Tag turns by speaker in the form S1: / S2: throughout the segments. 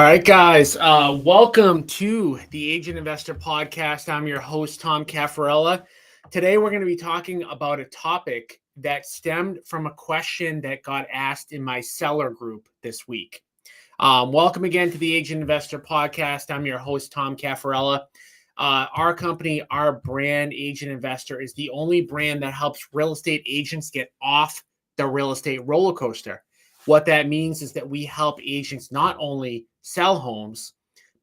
S1: All right, guys. Welcome to the Agent Investor Podcast. I'm your host, Tom Caffarella. Today, we're going to be talking about a topic that stemmed from a question that got asked in my seller group this week. Welcome again to the Agent Investor Podcast. I'm your host, Tom Caffarella. Our company, our brand, Agent Investor, is the only brand that helps real estate agents get off the real estate roller coaster. What that means is that we help agents not only sell homes,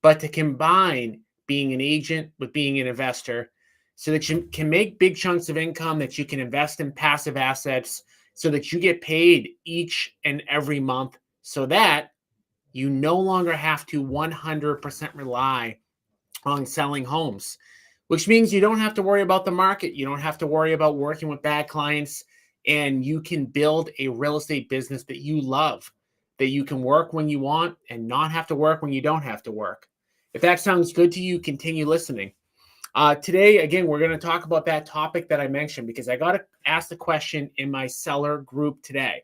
S1: but to combine being an agent with being an investor so that you can make big chunks of income, that you can invest in passive assets so that you get paid each and every month so that you no longer have to 100% rely on selling homes, which means you don't have to worry about the market. You don't have to worry about working with bad clients, and you can build a real estate business that you love, that you can work when you want and not have to work when you don't have to work. If that sounds good to you, continue listening. Today, again, we're going to talk about that topic that I mentioned because I got asked the question in my seller group today.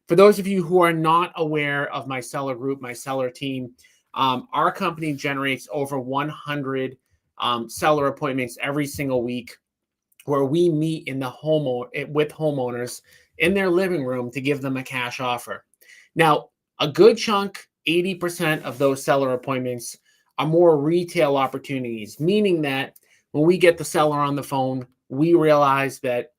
S1: For those of you who are not aware of my seller group, my seller team, our company generates over 100 seller appointments every single week, where we meet in the with homeowners in their living room to give them a cash offer. Now, a good chunk, 80% of those seller appointments are more retail opportunities, meaning that when we get the seller on the phone, we realize that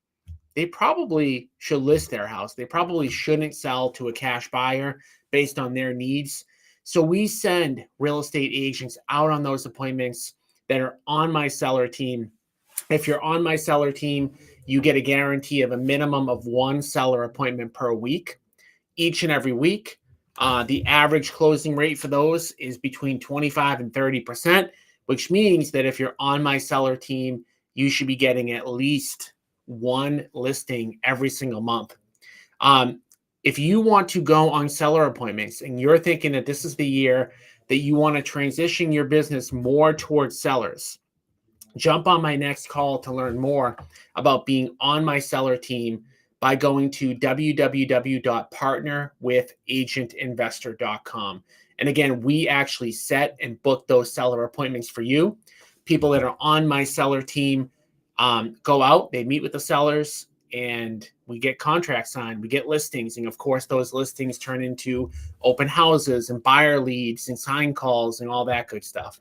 S1: they probably should list their house. They probably shouldn't sell to a cash buyer based on their needs. So we send real estate agents out on those appointments that are on my seller team. If you're on my seller team, you get a guarantee of a minimum of one seller appointment per week, each and every week. The average closing rate for those is between 25 and 30%, which means that if you're on my seller team, you should be getting at least one listing every single month. If you want to go on seller appointments and you're thinking that this is the year that you want to transition your business more towards sellers, jump on my next call to learn more about being on my seller team by going to www.partnerwithagentinvestor.com. And again, we actually set and book those seller appointments for you. People that are on my seller team go out, they meet with the sellers, and we get contracts signed, we get listings. And of course, those listings turn into open houses and buyer leads and sign calls and all that good stuff.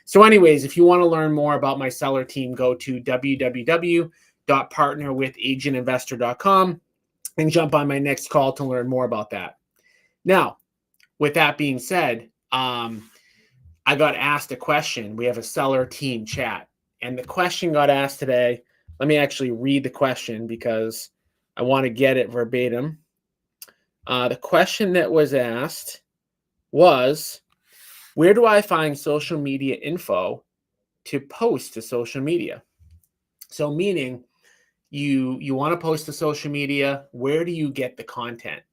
S1: So anyways, if you want to learn more about my seller team, go to www.partnerwithagentinvestor.com and jump on my next call to learn more about that. Now, with that being said, I got asked a question. We have a seller team chat, and the question got asked today. Let me actually read the question because I want to get it verbatim. The question that was asked was, where do I find social media info to post to social media? So meaning you want to post to social media, where do you get the content?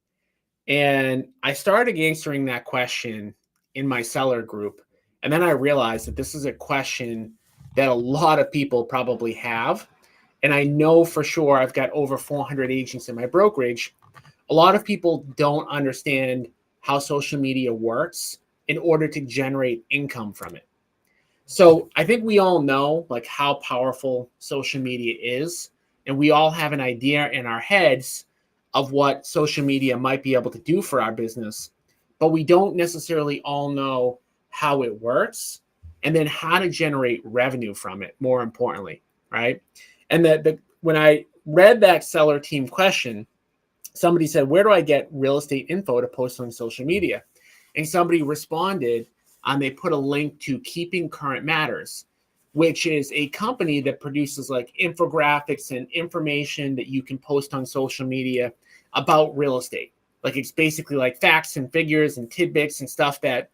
S1: And I started answering that question in my seller group. And then I realized that this is a question that a lot of people probably have. And I know for sure I've got over 400 agents in my brokerage. A lot of people don't understand how social media works in order to generate income from it. So I think we all know like how powerful social media is, and we all have an idea in our heads of what social media might be able to do for our business, but we don't necessarily all know how it works and then how to generate revenue from it, more importantly, right? And when I read that seller team question, somebody said, where do I get real estate info to post on social media? And somebody responded, and they put a link to Keeping Current Matters, which is a company that produces like infographics and information that you can post on social media about real estate. Like it's basically like facts and figures and tidbits and stuff that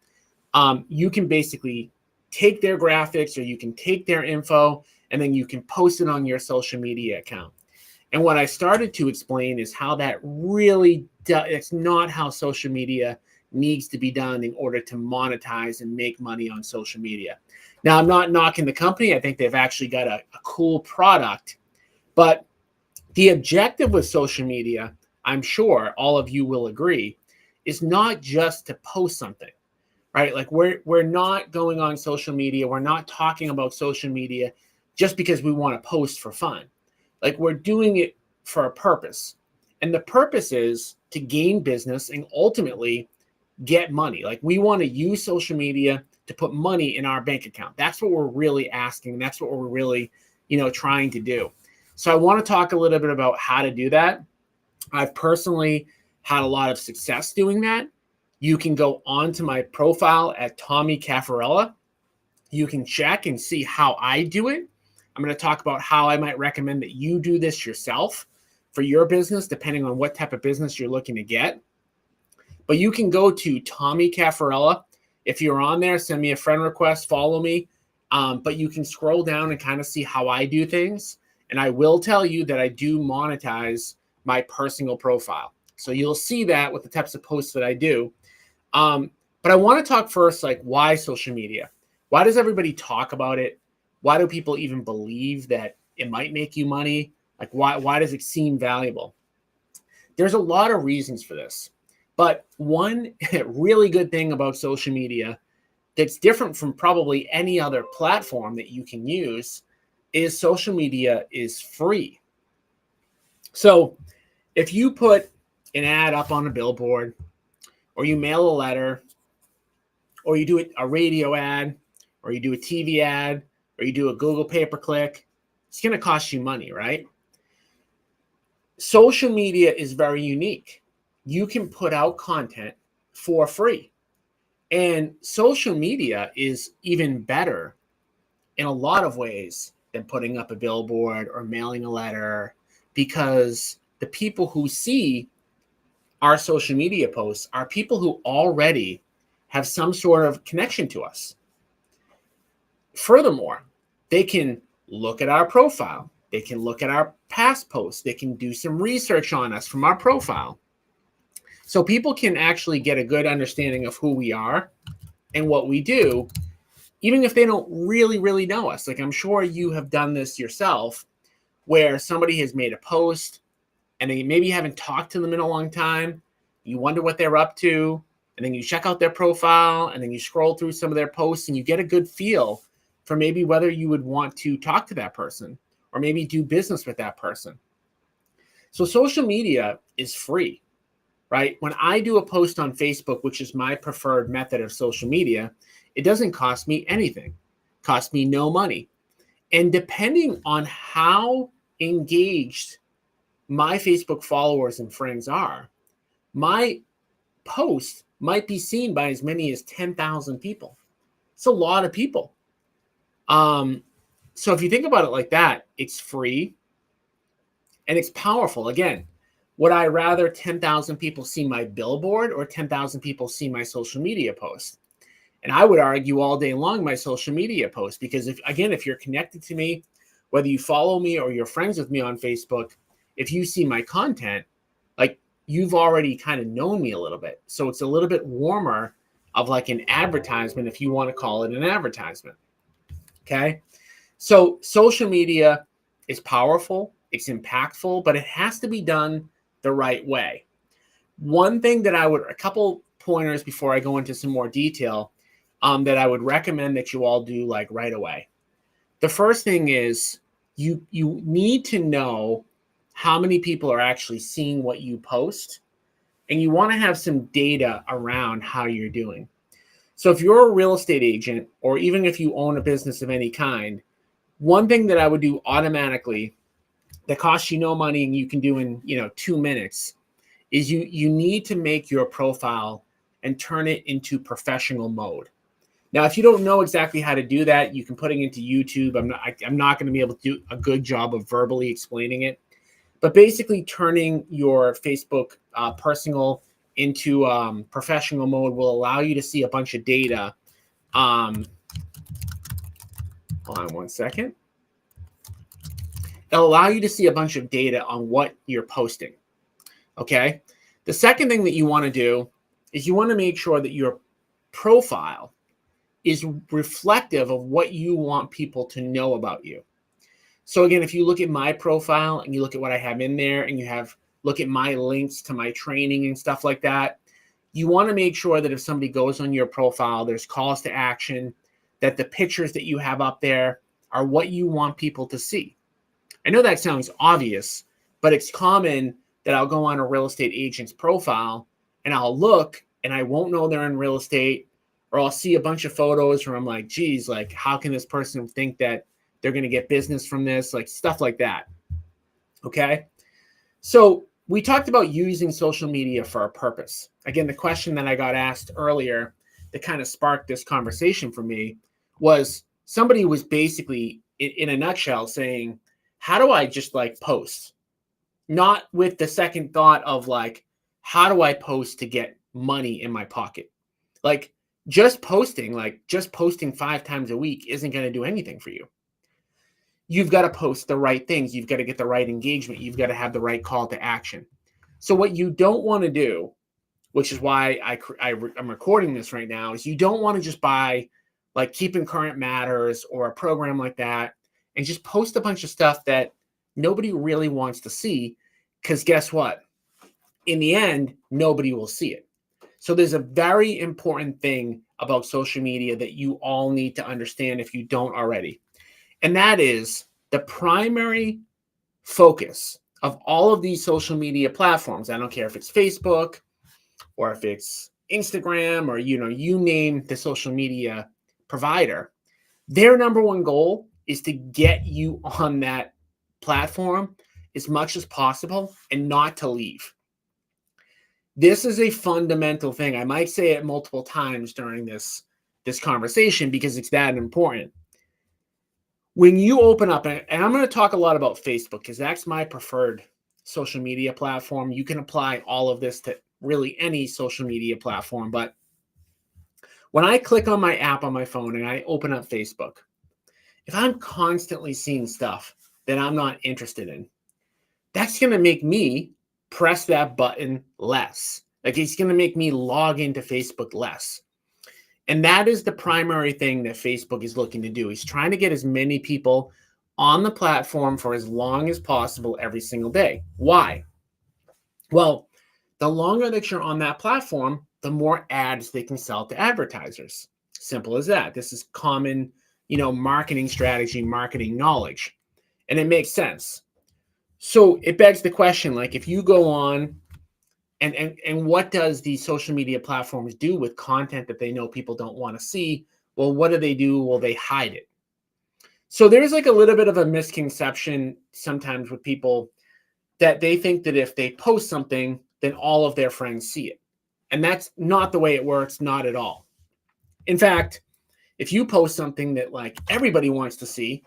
S1: you can basically take their graphics or you can take their info and then you can post it on your social media account. And what I started to explain is how that really it's not how social media needs to be done in order to monetize and make money on social media. Now, I'm not knocking the company. I think they've actually got a cool product. But the objective with social media, I'm sure all of you will agree, is not just to post something. right? Like we're not going on social media. We're not talking about social media just because we want to post for fun. Like we're doing it for a purpose. And the purpose is to gain business and ultimately get money. Like we want to use social media to put money in our bank account. That's what we're really asking. That's what we're really, trying to do. So I want to talk a little bit about how to do that. I've personally had a lot of success doing that. You can go onto my profile at Tommy Caffarella. You can check and see how I do it. I'm going to talk about how I might recommend that you do this yourself for your business, depending on what type of business you're looking to get. But you can go to Tommy Caffarella. If you're on there, send me a friend request, follow me. But you can scroll down and kind of see how I do things. And I will tell you that I do monetize my personal profile. So you'll see that with the types of posts that I do. But I want to talk first, like, why social media? Why does everybody talk about it? Why do people even believe that it might make you money? Like, why does it seem valuable? There's a lot of reasons for this. But one really good thing about social media that's different from probably any other platform that you can use is social media is free. So if you put an ad up on a billboard, or you mail a letter, or you do a radio ad, or you do a TV ad, or you do a Google pay-per-click, it's going to cost you money, right? Social media is very unique. You can put out content for free. And social media is even better in a lot of ways than putting up a billboard or mailing a letter, because the people who see our social media posts are people who already have some sort of connection to us. Furthermore, they can look at our profile. They can look at our past posts. They can do some research on us from our profile. So people can actually get a good understanding of who we are and what we do, even if they don't really know us. Like, I'm sure you have done this yourself, where somebody has made a post and they maybe haven't talked to them in a long time. You wonder what they're up to, and then you check out their profile, and then you scroll through some of their posts, and you get a good feel for maybe whether you would want to talk to that person or maybe do business with that person. So social media is free, right? When I do a post on Facebook, which is my preferred method of social media, it doesn't cost me anything. It costs me no money. And depending on how engaged my Facebook followers and friends are, my post might be seen by as many as 10,000 people. It's a lot of people. So if you think about it like that, it's free and it's powerful. Again, would I rather 10,000 people see my billboard or 10,000 people see my social media post? And I would argue all day long my social media post, because if you're connected to me, whether you follow me or you're friends with me on Facebook, if you see my content, like, you've already kind of known me a little bit. So it's a little bit warmer of like an advertisement, if you want to call it an advertisement. Okay. So social media is powerful, it's impactful, but it has to be done the right way. One thing that a couple pointers before I go into some more detail, that I would recommend that you all do, like, right away. The first thing is you need to know how many people are actually seeing what you post, and you want to have some data around how you're doing. So if you're a real estate agent, or even if you own a business of any kind, one thing that I would do automatically that costs you no money and you can do in 2 minutes is you need to make your profile and turn it into professional mode. Now, if you don't know exactly how to do that, you can put it into YouTube. I'm not going to be able to do a good job of verbally explaining it, but basically turning your Facebook personal into professional mode will allow you to see a bunch of data. Hold on one second. It'll allow you to see a bunch of data on what you're posting. Okay. The second thing that you want to do is you want to make sure that your profile is reflective of what you want people to know about you. So again, if you look at my profile and you look at what I have in there, and look at my links to my training and stuff like that, You want to make sure that if somebody goes on your profile, there's calls to action, that the pictures that you have up there are what you want people to see. I know that sounds obvious, but it's common that I'll go on a real estate agent's profile and I'll look and I won't know they're in real estate, or I'll see a bunch of photos where I'm like, geez, like, how can this person think that they're going to get business from this? Like, stuff like that. Okay. So we talked about using social media for a purpose. Again, the question that I got asked earlier that kind of sparked this conversation for me was, somebody was basically in a nutshell saying, how do I just like post? Not with the second thought of like, how do I post to get money in my pocket? Like, just posting 5 times a week isn't going to do anything for you. You've got to post the right things. You've got to get the right engagement. You've got to have the right call to action. So what you don't want to do, which is why I'm recording this right now, is you don't want to just buy like Keeping Current Matters or a program like that and just post a bunch of stuff that nobody really wants to see, because guess what? In the end, nobody will see it. So there's a very important thing about social media that you all need to understand if you don't already. And that is the primary focus of all of these social media platforms. I don't care if it's Facebook or if it's Instagram or, you name the social media provider. Their number one goal is to get you on that platform as much as possible and not to leave. This is a fundamental thing. I might say it multiple times during this conversation because it's that important. When you open up, and I'm going to talk a lot about Facebook because that's my preferred social media platform. You can apply all of this to really any social media platform. But when I click on my app on my phone and I open up Facebook, if I'm constantly seeing stuff that I'm not interested in, that's going to make me press that button less. Like, it's going to make me log into Facebook less. And that is the primary thing that Facebook is looking to do. He's trying to get as many people on the platform for as long as possible every single day. Why? Well, the longer that you're on that platform, the more ads they can sell to advertisers. Simple as that. This is common, marketing strategy, marketing knowledge. And it makes sense. So it begs the question, like, if you go on and what does the social media platforms do with content that they know people don't want to see? Well, what do? Well, they hide it. So there's like a little bit of a misconception sometimes with people that they think that if they post something, then all of their friends see it. And that's not the way it works, not at all. In fact, if you post something that like everybody wants to see,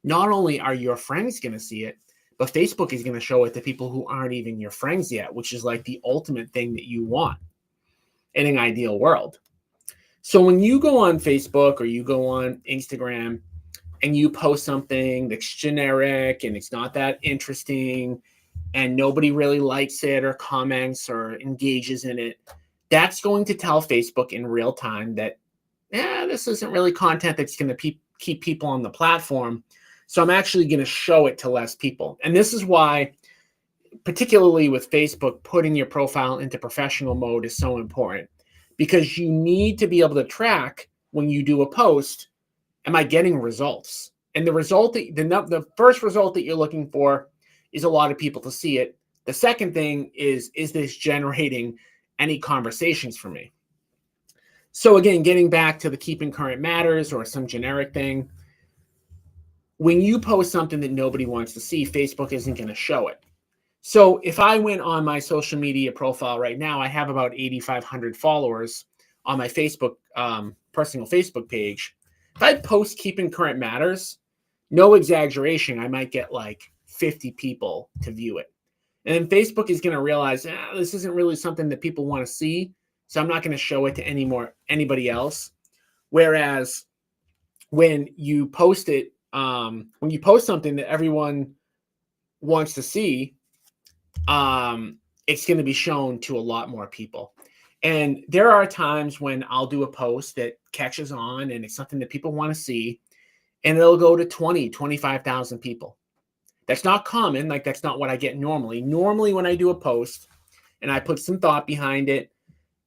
S1: not only are your friends going to see it, but Facebook is going to show it to people who aren't even your friends yet, which is like the ultimate thing that you want in an ideal world. So when you go on Facebook or you go on Instagram and you post something that's generic and it's not that interesting and nobody really likes it or comments or engages in it, that's going to tell Facebook in real time that, this isn't really content that's going to keep people on the platform. So I'm actually going to show it to less people. And this is why, particularly with Facebook, putting your profile into professional mode is so important, because you need to be able to track when you do a post, am I getting results? And the result, the first result that you're looking for is a lot of people to see it. The second thing is this generating any conversations for me? So again, getting back to the Keeping Current Matters or some generic thing, when you post something that nobody wants to see, Facebook isn't going to show it. So if I went on my social media profile right now, I have about 8,500 followers on my Facebook, personal Facebook page. If I post Keeping Current Matters, no exaggeration, I might get like 50 people to view it. And then Facebook is going to realize, this isn't really something that people want to see, so I'm not going to show it to anybody else. Whereas when you post it, when you post something that everyone wants to see, it's going to be shown to a lot more people. And there are times when I'll do a post that catches on and it's something that people want to see, and it'll go to 20, 25,000 people. That's not common. Like, that's not what I get normally. Normally, when I do a post and I put some thought behind it,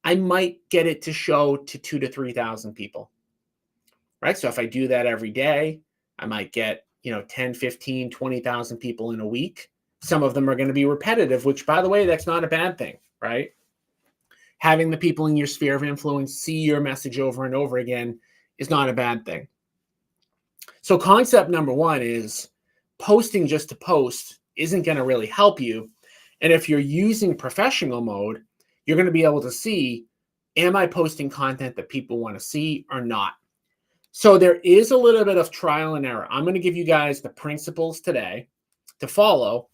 S1: I might get it to show to 2 to 3,000 people, right? So if I do that every day, I might get, 10, 15, 20,000 people in a week. Some of them are going to be repetitive, which, by the way, that's not a bad thing, right? Having the people in your sphere of influence see your message over and over again is not a bad thing. So concept number one is posting just to post isn't going to really help you. And if you're using professional mode, you're going to be able to see, am I posting content that people want to see or not? So there is a little bit of trial and error. I'm going to give you guys the principles today to follow.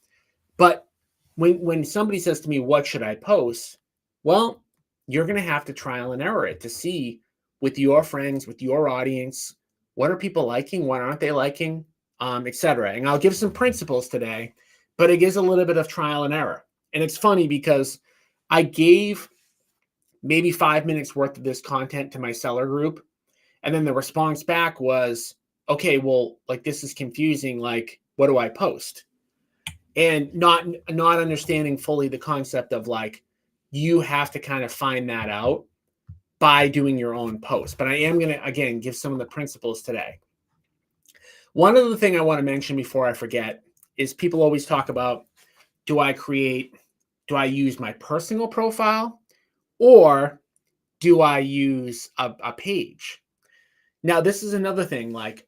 S1: But when somebody says to me, what should I post? Well, you're going to have to trial and error it to see with your friends, with your audience, what are people liking? What aren't they liking? Etc. And I'll give some principles today, but it is a little bit of trial and error. And it's funny because I gave maybe 5 minutes worth of this content to my seller group. And then the response back was, okay, well, like, this is confusing. Like, what do I post? And not understanding fully the concept of, like, you have to kind of find that out by doing your own post. But I am going to, again, give some of the principles today. One other thing I want to mention before I forget is people always talk about, do I use my personal profile or do I use a page? Now, this is another thing. Like,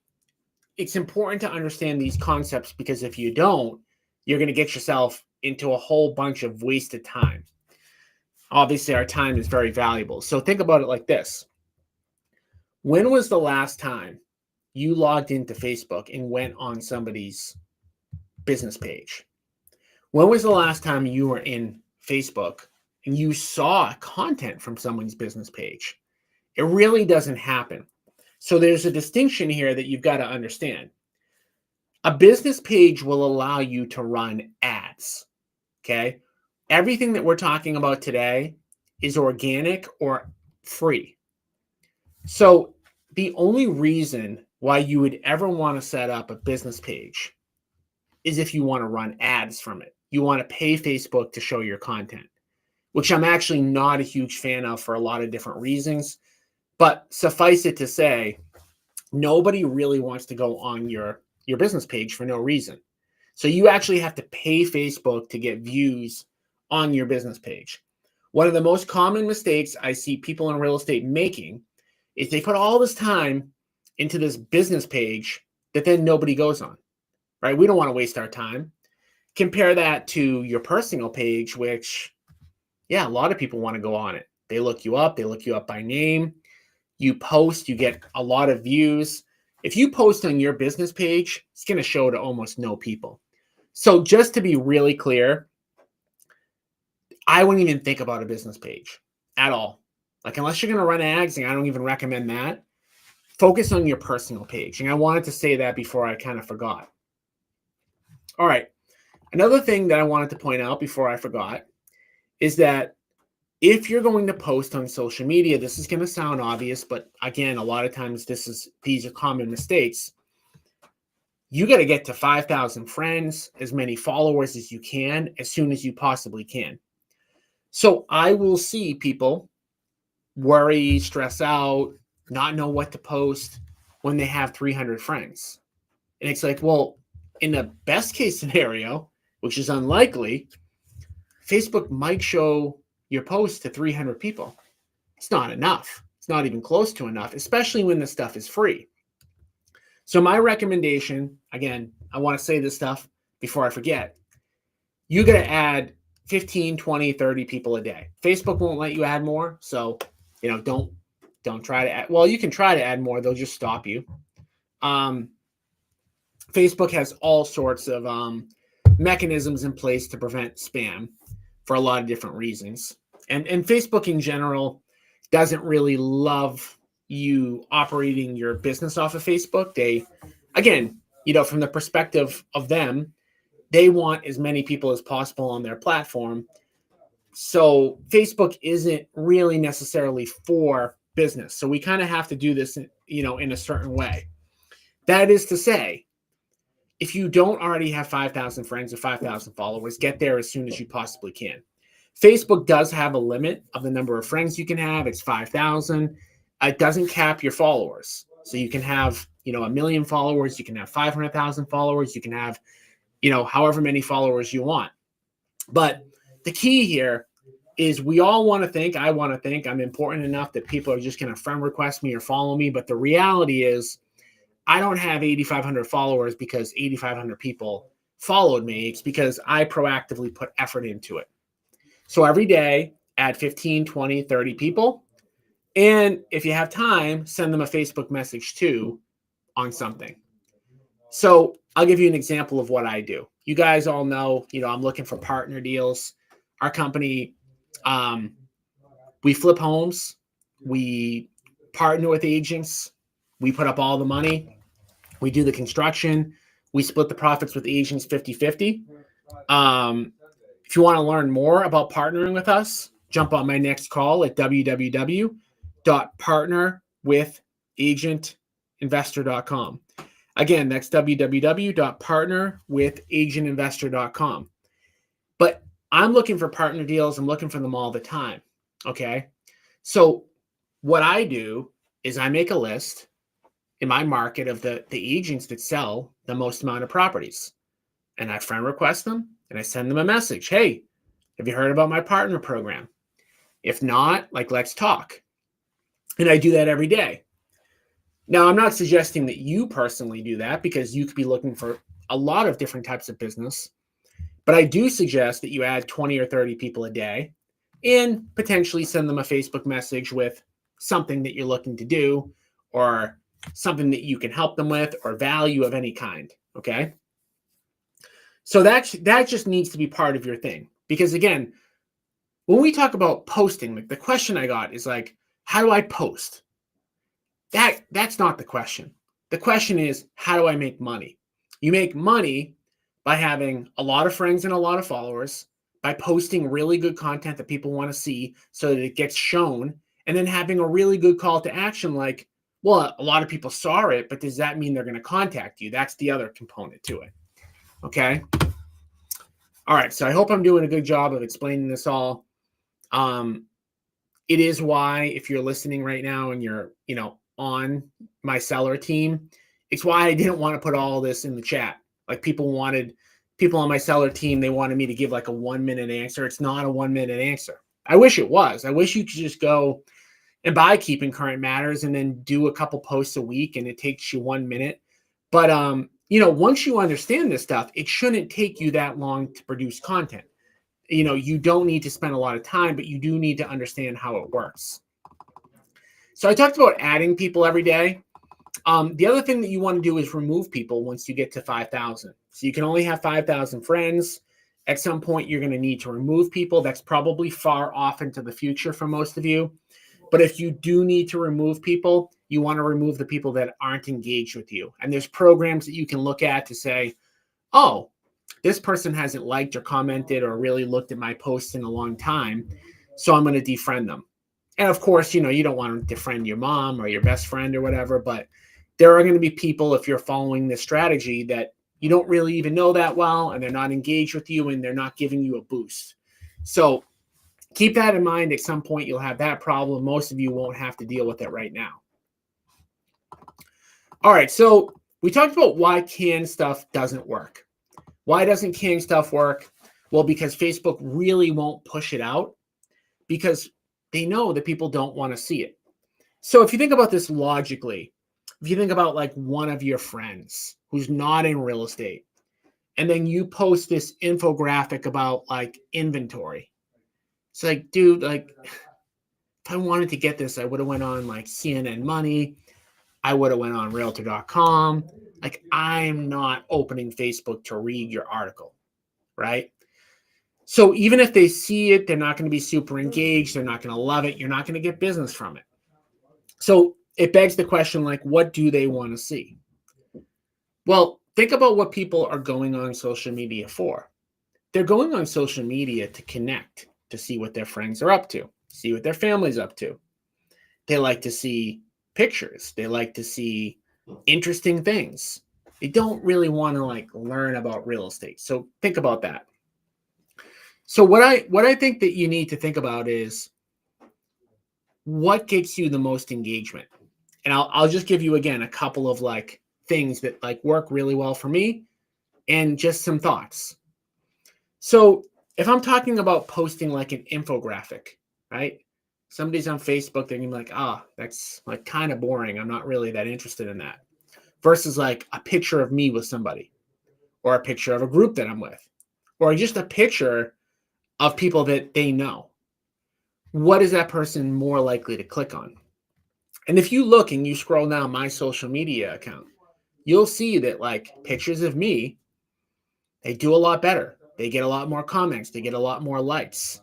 S1: it's important to understand these concepts, because if you don't, you're going to get yourself into a whole bunch of wasted time. Obviously, our time is very valuable. So think about it like this. When was the last time you logged into Facebook and went on somebody's business page? When was the last time you were in Facebook and you saw content from someone's business page? It really doesn't happen. So there's a distinction here that you've got to understand. A business page will allow you to run ads, okay? Everything that we're talking about today is organic or free. So the only reason why you would ever want to set up a business page is if you want to run ads from it. You want to pay Facebook to show your content, which I'm actually not a huge fan of for a lot of different reasons. But suffice it to say, nobody really wants to go on your business page for no reason. So you actually have to pay Facebook to get views on your business page. One of the most common mistakes I see people in real estate making is they put all this time into this business page that then nobody goes on, right? We don't want to waste our time. Compare that to your personal page, which, yeah, a lot of people want to go on it. They look you up by name. You post, you get a lot of views. If you post on your business page, it's going to show to almost no people. So just to be really clear, I wouldn't even think about a business page at all. Like, unless you're going to run ads, and I don't even recommend that, focus on your personal page. And I wanted to say that before I kind of forgot. All right. Another thing that I wanted to point out before I forgot is that if you're going to post on social media, this is going to sound obvious, but again, a lot of times these are common mistakes. You got to get to 5,000 friends, as many followers as you can, as soon as you possibly can. So I will see people worry, stress out, not know what to post when they have 300 friends. And it's like, well, in the best case scenario, which is unlikely, Facebook might show your post to 300 people. It's not enough. It's not even close to enough, especially when the stuff is free. So my recommendation, again, I want to say this stuff before I forget. You got to add 15, 20, 30 people a day. Facebook won't let you add more. So, don't try to add. Well, you can try to add more. They'll just stop you. Facebook has all sorts of mechanisms in place to prevent spam for a lot of different reasons. And Facebook in general doesn't really love you operating your business off of Facebook. They, again, from the perspective of them, they want as many people as possible on their platform. So Facebook isn't really necessarily for business. So we kind of have to do this, in a certain way. That is to say, if you don't already have 5,000 friends or 5,000 followers, get there as soon as you possibly can. Facebook does have a limit of the number of friends you can have. It's 5,000. It doesn't cap your followers. So you can have, 1 million followers. You can have 500,000 followers. You can have, however many followers you want. But the key here is I want to think I'm important enough that people are just going to friend request me or follow me. But the reality is I don't have 8,500 followers because 8,500 people followed me. It's because I proactively put effort into it. So every day, add 15, 20, 30 people. And if you have time, send them a Facebook message too on something. So I'll give you an example of what I do. You guys all know, I'm looking for partner deals. Our company, we flip homes. We partner with agents. We put up all the money. We do the construction. We split the profits with agents 50-50. If you want to learn more about partnering with us, jump on my next call at www.partnerwithagentinvestor.com. Again, that's www.partnerwithagentinvestor.com. But I'm looking for partner deals. I'm looking for them all the time. Okay. So what I do is I make a list in my market of the agents that sell the most amount of properties. And I friend request them and I send them a message. Hey, have you heard about my partner program? If not, let's talk. And I do that every day. Now, I'm not suggesting that you personally do that because you could be looking for a lot of different types of business. But I do suggest that you add 20 or 30 people a day and potentially send them a Facebook message with something that you're looking to do or something that you can help them with or value of any kind. Okay. So that just needs to be part of your thing. Because again, when we talk about posting, the question I got is how do I post? That's not the question. The question is, how do I make money? You make money by having a lot of friends and a lot of followers, by posting really good content that people want to see so that it gets shown, and then having a really good call to action well, a lot of people saw it, but does that mean they're going to contact you? That's the other component to it. Okay. All right. So I hope I'm doing a good job of explaining this all. It is why, if you're listening right now and you're, on my seller team, it's why I didn't want to put all this in the chat. People on my seller team, they wanted me to give a 1-minute answer. It's not a 1-minute answer. I wish it was. I wish you could just go and buy Keeping Current Matters and then do a couple posts a week and it takes you 1 minute. But, once you understand this stuff, it shouldn't take you that long to produce content. You don't need to spend a lot of time, but you do need to understand how it works. So I talked about adding people every day. The other thing that you want to do is remove people once you get to 5,000. So you can only have 5,000 friends. At some point, you're going to need to remove people. That's probably far off into the future for most of you. But if you do need to remove people, you want to remove the people that aren't engaged with you. And there's programs that you can look at to say, oh, this person hasn't liked or commented or really looked at my posts in a long time, so I'm going to defriend them. And of course, you don't want to defriend your mom or your best friend or whatever, but there are going to be people, if you're following this strategy, that you don't really even know that well, and they're not engaged with you and they're not giving you a boost. So keep that in mind. At some point, you'll have that problem. Most of you won't have to deal with it right now. All right, so we talked about why canned stuff doesn't work. Why doesn't canned stuff work? Well, because Facebook really won't push it out because they know that people don't want to see it. So if you think about this logically, if you think about one of your friends who's not in real estate, and then you post this infographic about inventory. It's dude, if I wanted to get this, I would have went on CNN Money. I would have went on realtor.com. I'm not opening Facebook to read your article, right? So even if they see it, they're not going to be super engaged. They're not going to love it. You're not going to get business from it. So it begs the question, what do they want to see? Well, think about what people are going on social media for. They're going on social media to connect, to see what their friends are up to, see what their family's up to. They like to see pictures. They like to see interesting things. They don't really want to learn about real estate. So think about that. So what I think that you need to think about is what gets you the most engagement. And I'll just give you again a couple of like things that like work really well for me and just some thoughts. So if I'm talking about posting like an infographic, right? Somebody's on Facebook, they're gonna be like, that's like kind of boring. I'm not really that interested in that. Versus like a picture of me with somebody, or a picture of a group that I'm with, or just a picture of people that they know. What is that person more likely to click on? And if you look and you scroll down my social media account, you'll see that like pictures of me, they do a lot better. They get a lot more comments, they get a lot more likes.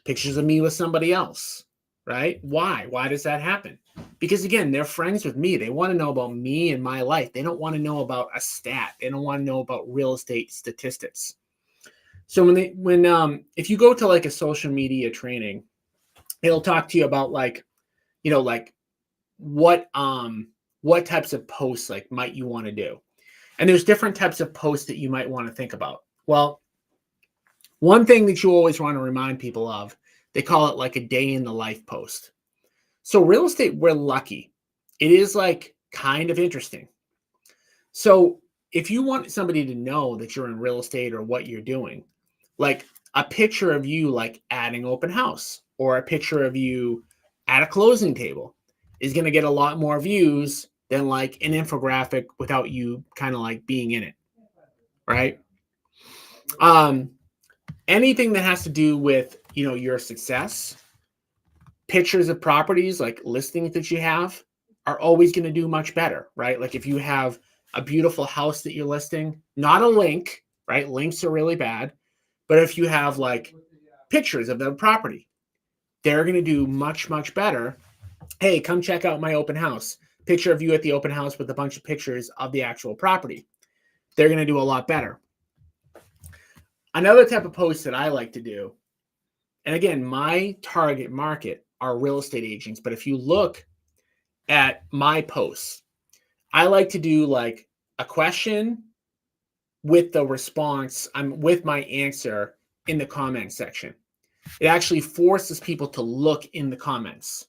S1: Pictures of me with somebody else, right? Why? Why does that happen? Because again, they're friends with me. They want to know about me and my life. They don't want to know about a stat. They don't want to know about real estate statistics. So if you go to like a social media training, it'll talk to you about like, like what types of posts like might you want to do. And there's different types of posts that you might want to think about. Well, one thing that you always want to remind people of, they call it like a day in the life post. So real estate, we're lucky. It is like kind of interesting. So if you want somebody to know that you're in real estate or what you're doing, like a picture of you like at an open house or a picture of you at a closing table is going to get a lot more views than like an infographic without you kind of like being in it, right? Anything that has to do with, your success, pictures of properties, like listings that you have, are always going to do much better, right? Like if you have a beautiful house that you're listing, not a link, right? Links are really bad. But if you have like pictures of the property, they're going to do much, much better. Hey, come check out my open house. Picture of you at the open house with a bunch of pictures of the actual property. They're going to do a lot better. Another type of post that I like to do, and again, my target market are real estate agents, but if you look at my posts, I like to do like a question with the response, I'm with my answer in the comment section. It actually forces people to look in the comments.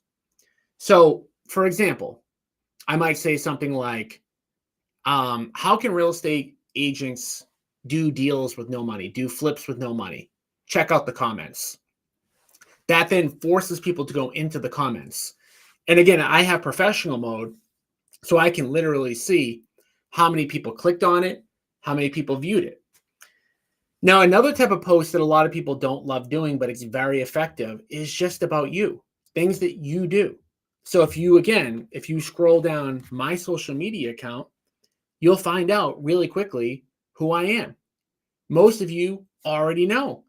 S1: So, for example, I might say something like, how can real estate agents do deals with no money, do flips with no money? Check out the comments. That then forces people to go into the comments. And again, I have professional mode, so I can literally see how many people clicked on it, how many people viewed it. Now, another type of post that a lot of people don't love doing, but it's very effective, is just about you, things that you do. So if you scroll down my social media account, you'll find out really quickly who I am. Most of you already know.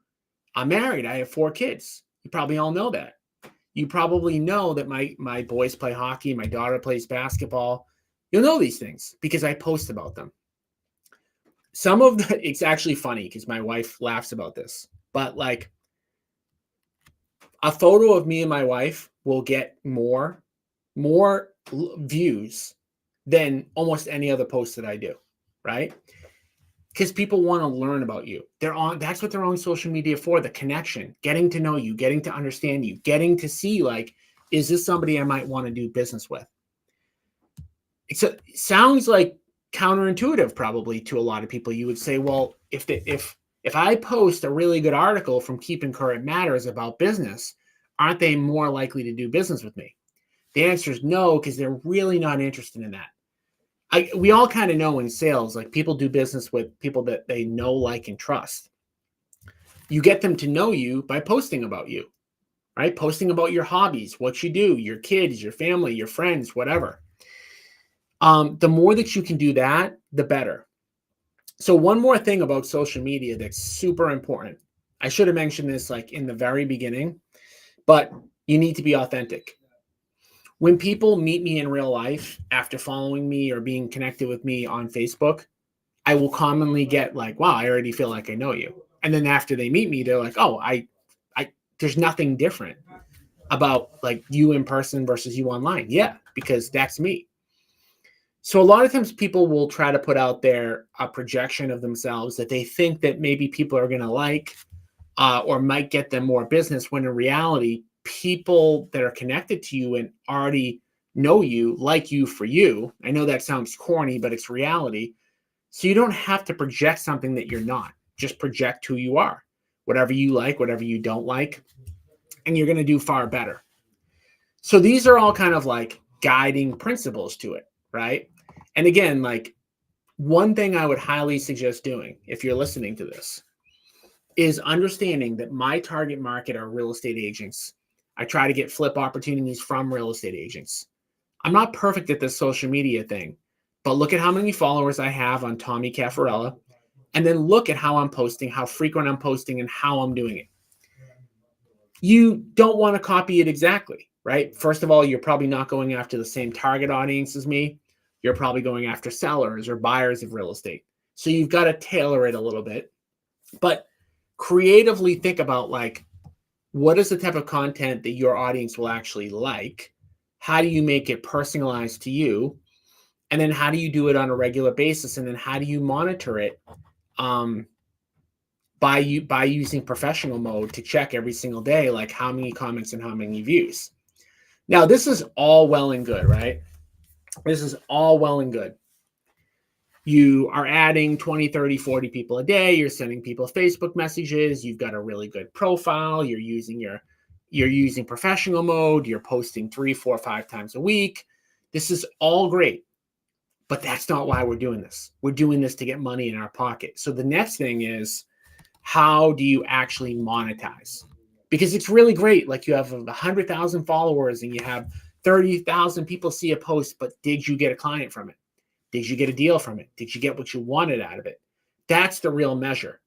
S1: I'm married. I have 4 kids. You probably all know that. You probably know that my boys play hockey. My daughter plays basketball. You'll know these things because I post about them. It's actually funny because my wife laughs about this, but like a photo of me and my wife will get more views than almost any other post that I do, right? Because people want to learn about you. That's what they're on social media for, the connection, getting to know you, getting to understand you, getting to see like, is this somebody I might want to do business with? It sounds like counterintuitive probably to a lot of people. You would say, well, if I post a really good article from Keeping Current Matters about business, aren't they more likely to do business with me? The answer is no, because they're really not interested in that. We all kind of know in sales, like people do business with people that they know, like, and trust. You get them to know you by posting about you, right? Posting about your hobbies, what you do, your kids, your family, your friends, whatever. The more that you can do that, the better. So one more thing about social media that's super important. I should have mentioned this like in the very beginning, but you need to be authentic. When people meet me in real life after following me or being connected with me on Facebook, I will commonly get like, wow, I already feel like I know you. And then after they meet me, they're like, oh, I there's nothing different about like you in person versus you online. Yeah, because that's me. So a lot of times people will try to put out there a projection of themselves that they think that maybe people are going to like, or might get them more business, when in reality, people that are connected to you and already know you, like you for you. I know that sounds corny, but it's reality. So you don't have to project something that you're not. Just project who you are, whatever you like, whatever you don't like, and you're going to do far better. So these are all kind of like guiding principles to it, right? And again, like one thing I would highly suggest doing if you're listening to this is understanding that my target market are real estate agents. I try to get flip opportunities from real estate agents. I'm not perfect at this social media thing, but look at how many followers I have on Tommy Caffarella, and then look at how I'm posting, how frequent I'm posting, and how I'm doing it. You don't want to copy it exactly, right? First of all, you're probably not going after the same target audience as me. You're probably going after sellers or buyers of real estate. So you've got to tailor it a little bit, but creatively think about like, what is the type of content that your audience will actually like? How do you make it personalized to you? And then how do you do it on a regular basis? And then how do you monitor it by using professional mode to check every single day, like how many comments and how many views? Now, this is all well and good, right? This is all well and good. You are adding 20, 30, 40 people a day. You're sending people Facebook messages. You've got a really good profile. You're using professional mode. You're posting 3, 4, 5 times a week. This is all great, but that's not why we're doing this. We're doing this to get money in our pocket. So the next thing is, how do you actually monetize? Because it's really great. Like you have 100,000 followers and you have 30,000 people see a post, but did you get a client from it? Did you get a deal from it? Did you get what you wanted out of it? That's the real measure.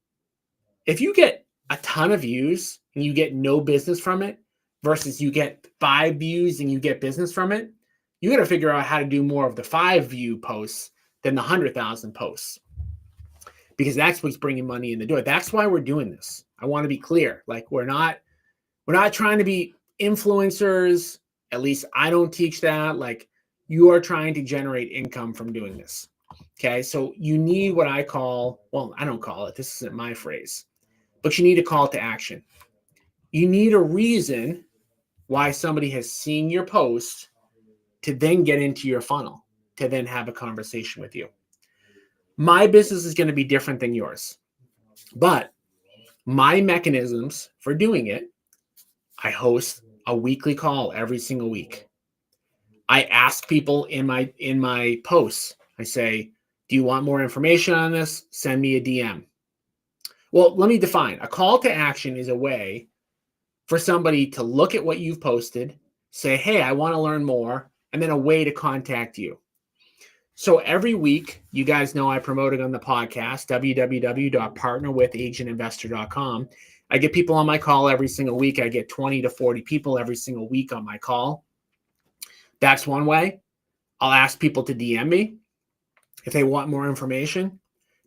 S1: If you get a ton of views and you get no business from it versus you get 5 views and you get business from it, you got to figure out how to do more of the 5 view posts than the 100,000 posts, because that's what's bringing money in the door. That's why we're doing this. I want to be clear. Like we're not trying to be influencers. At least I don't teach that. Like, you are trying to generate income from doing this. Okay. So you need what I call, well, I don't call it, this isn't my phrase, but you need a call to action. You need a reason why somebody has seen your post to then get into your funnel, to then have a conversation with you. My business is going to be different than yours, but my mechanisms for doing it, I host a weekly call every single week. I ask people in my posts, I say, do you want more information on this? Send me a DM. Well, let me define. A call to action is a way for somebody to look at what you've posted, say, hey, I want to learn more, and then a way to contact you. So every week, you guys know I promote it on the podcast, www.partnerwithagentinvestor.com. I get people on my call every single week. I get 20 to 40 people every single week on my call. That's one way. I'll ask people to DM me if they want more information.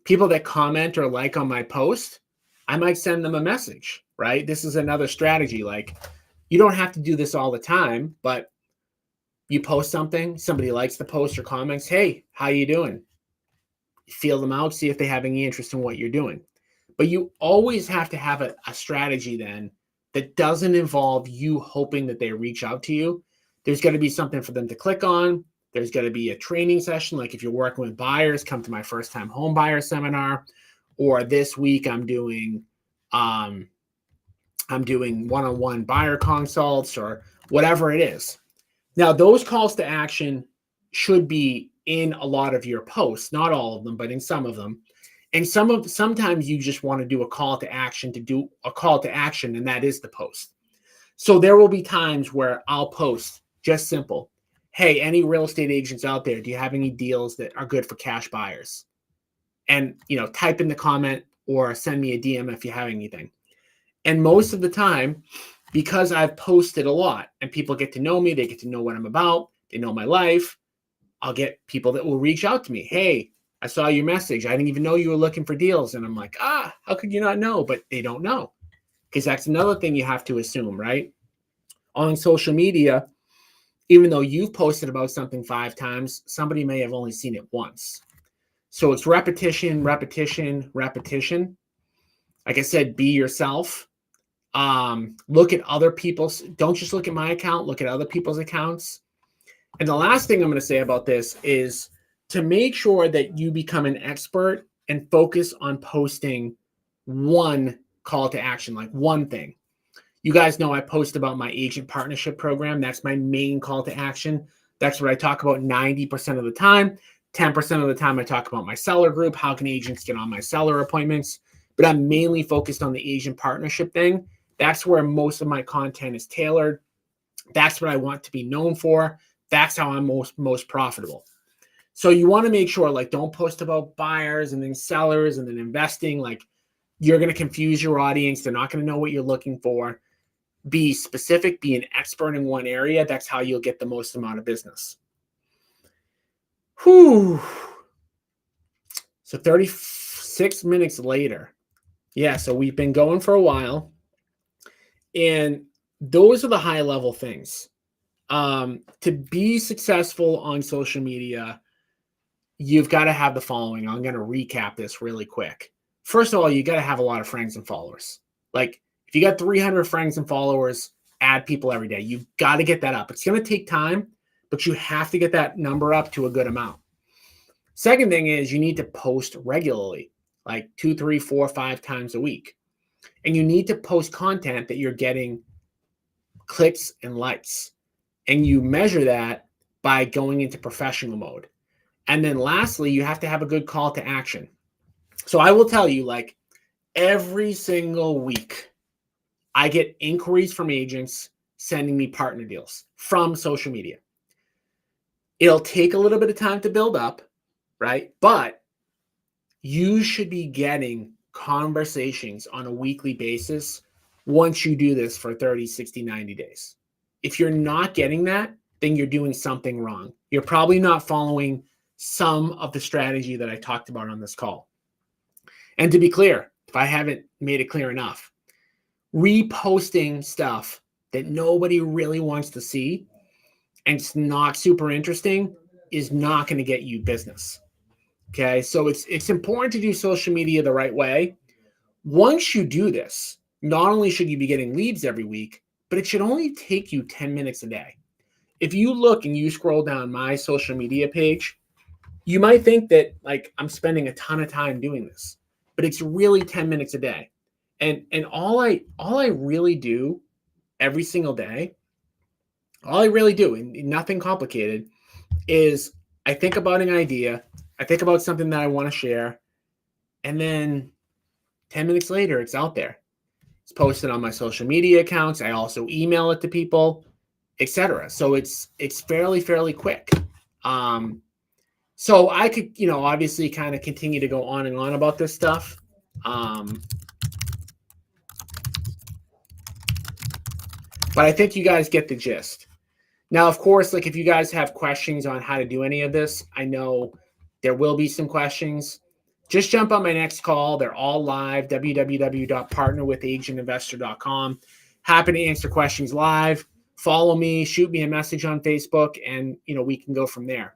S1: People that comment or like on my post, I might send them a message, right? This is another strategy. Like, you don't have to do this all the time, but you post something, somebody likes the post or comments, hey, how you doing? Feel them out, see if they have any interest in what you're doing. But you always have to have a strategy then that doesn't involve you hoping that they reach out to you. There's got to be something for them to click on. There's got to be a training session. Like if you're working with buyers, come to my first time home buyer seminar. Or this week I'm doing one-on-one buyer consults or whatever it is. Now, those calls to action should be in a lot of your posts, not all of them, but in some of them. And sometimes you just want to do a call to action and that is the post. So there will be times where I'll post just simple, hey, any real estate agents out there, do you have any deals that are good for cash buyers? And, type in the comment or send me a DM if you have anything. And most of the time, because I've posted a lot and people get to know me, they get to know what I'm about, they know my life, I'll get people that will reach out to me. Hey, I saw your message. I didn't even know you were looking for deals. And I'm like, how could you not know? But they don't know, because that's another thing you have to assume, right? On social media, even though you've posted about something 5 times, somebody may have only seen it once. So it's repetition, repetition, repetition. Like I said, be yourself. Look at other people's, don't just look at my account, look at other people's accounts. And the last thing I'm going to say about this is to make sure that you become an expert and focus on posting one call to action, like one thing. You guys know I post about my agent partnership program. That's my main call to action. That's what I talk about 90% of the time. 10% of the time I talk about my seller group. How can agents get on my seller appointments? But I'm mainly focused on the agent partnership thing. That's where most of my content is tailored. That's what I want to be known for. That's how I'm most profitable. So you want to make sure, like, don't post about buyers and then sellers and then investing. Like, you're going to confuse your audience. They're not going to know what you're looking for. Be specific, be an expert in one area. That's how you'll get the most amount of business. Whew. So 36 minutes later. Yeah, so we've been going for a while. And those are the high level things. To be successful on social media, you've got to have the following. I'm going to recap this really quick. First of all, you got to have a lot of friends and followers. Like, if you got 300 friends and followers, add people every day. You've got to get that up. It's going to take time, but you have to get that number up to a good amount. Second thing is you need to post regularly, like 2, 3, 4, 5 times a week. And you need to post content that you're getting clicks and likes. And you measure that by going into professional mode. And then lastly, you have to have a good call to action. So I will tell you, like, every single week, I get inquiries from agents sending me partner deals from social media. It'll take a little bit of time to build up, right? But you should be getting conversations on a weekly basis once you do this for 30, 60, 90 days. If you're not getting that, then you're doing something wrong. You're probably not following some of the strategy that I talked about on this call. And to be clear, if I haven't made it clear enough, reposting stuff that nobody really wants to see and it's not super interesting is not going to get you business. Okay, so it's important to do social media the right way. Once you do this, not only should you be getting leads every week, but it should only take you 10 minutes a day. If you look and you scroll down my social media page, you might think that, like, I'm spending a ton of time doing this, but it's really 10 minutes a day. And all I really do every single day, all I really do, and nothing complicated, is I think about an idea, I think about something that I want to share, and then 10 minutes later, it's out there. It's posted on my social media accounts. I also email it to people, etc. So it's fairly quick. So I could, obviously kind of continue to go on and on about this stuff. But I think you guys get the gist. Now, of course, like, if you guys have questions on how to do any of this, I know there will be some questions. Just jump on my next call. They're all live, www.partnerwithagentinvestor.com. Happy to answer questions live. Follow me, shoot me a message on Facebook, and, we can go from there.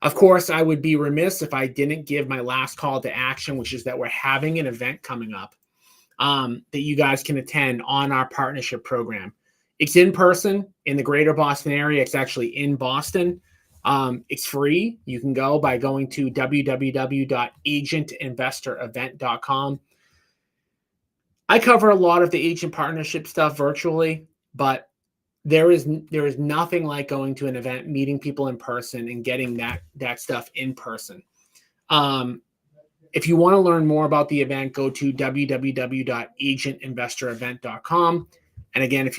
S1: Of course, I would be remiss if I didn't give my last call to action, which is that we're having an event coming up that you guys can attend on our partnership program. It's in person in the greater Boston area. It's actually in Boston. It's free. You can go by going to www.agentinvestorevent.com. I cover a lot of the agent partnership stuff virtually, but there is nothing like going to an event, meeting people in person, and getting that stuff in person. If you want to learn more about the event, go to www.agentinvestorevent.com. And again, if you